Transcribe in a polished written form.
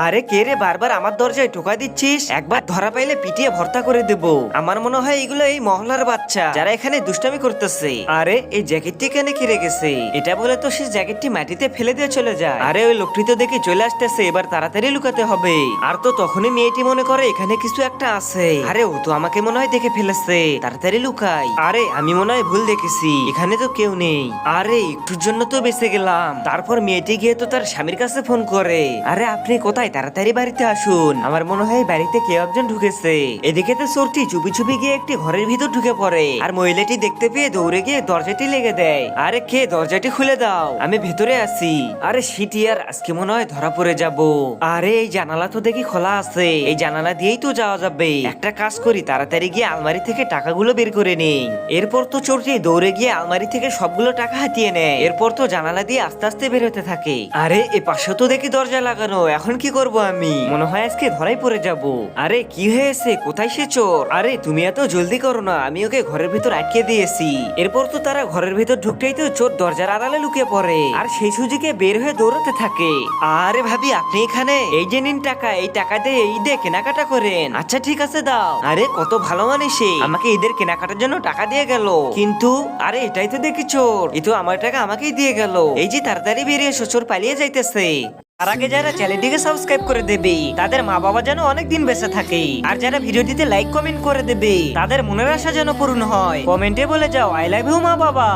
আরে কে রে, বারবার আমার দরজায় টোকা দিচ্ছিস? একবার ধরা পাইলে পিটিয়ে ভর্তা করে দেব। আমার মনে হয় এগুলো এই মহল্লার বাচ্চা যারা এখানে দুষ্টামি করতেছে। আরে এই জ্যাকেটটি এখানে কি রেখেছে? এটা বলে তো সে জ্যাকেটটি মাটিতে ফেলে দিয়ে চলে যায়। আরে ওই লোকটি তো দেখি চলে আসতেছে, এবার তাড়াতাড়ি লুকাতে হবে। আর তো তখনই মেয়েটি মনে করে এখানে কিছু একটা আছে। আরে ও তো আমাকে মনে হয় দেখে ফেলেছে, তাড়াতাড়ি লুকাই। আরে আমি মনে হয় ভুল দেখেছি, এখানে তো কেউ নেই। আরে একটুর জন্য তো বেঁচে গেলাম। তারপর মেয়েটি গিয়ে তো তার স্বামীর কাছে ফোন করে, আরে আপনি কোথায়, তাড়াতাড়ি বাড়িতে আসুন। আমার মনে হয় বাড়িতে কেউ একজন ঢুকেছে। এদিকে তো চোরটি চুপি চুপি গিয়ে একটি ঘরের ভিতর ঢুকে পড়ে, আর মহিলাটি দেখতে পেয়ে দৌড়ে গিয়ে দরজাটি লেগে দেয়। আরে কে, দরজাটি খুলে দাও, আমি ভেতরে আছি। আরে শিটিয়ার, আজকে মনে হয় ধরা পড়ে যাব। আরে এই জানালা তো দেখি খোলা আছে, এই জানালা দিয়েই তো যাওয়া যাবে। একটা কাজ করি, তাড়াতাড়ি গিয়ে আলমারি থেকে টাকাগুলো বের করে নেই। এরপর তো চোরটি দৌড়ে গিয়ে আলমারি থেকে সবগুলো টাকা হাতিয়ে নেয়। এরপর তো জানালা দিয়ে আস্তে আস্তে বের হতে থাকে। আরে এ পাশে তো দেখি দরজা লাগানো, এখন কি করব আমি? মনে হয় আজকে ধরাই পড়ে যাব। আরে কি হয়েছে, কোথায় সে চোর? আরে তুমি এত জলদি করো না, আমি ওকে ঘরের ভিতর আটকে দিয়েছি। এরপর তো তারা ঘরের ভিতর ঢুকতেই তো চোর দরজার আড়ালে লুকিয়ে পড়ে, আর সেই সুযোগে বের হয়ে দৌড়াতে থাকে। আরে ভাবি, আপনি এখানে? এই যে নিন টাকা, এই টাকা দিয়ে ঈদে কেনাকাটা করেন। আচ্ছা ঠিক আছে, দাও। আরে কত ভালো মানুষ সে, আমাকে ঈদের কেনাকাটার জন্য টাকা দিয়ে গেল। কিন্তু আরে এটাই তো দেখি চোর, এ তো আমার টাকা আমাকেই দিয়ে গেল। এই যে তাড়াতাড়ি বেরিয়ে এসো, চোর পালিয়ে যাইতেছে। তার আগে যারা চ্যানেলটিকে সাবস্ক্রাইব করে দেবে তাদের মা বাবা যেন অনেক দিন বেঁচে থাকে, আর যারা ভিডিওটিতে লাইক কমেন্ট করে দেবে তাদের মনের আশা যেন পূর্ণ হয়। কমেন্টে বলে যাও আই লাভ ইউ মা বাবা।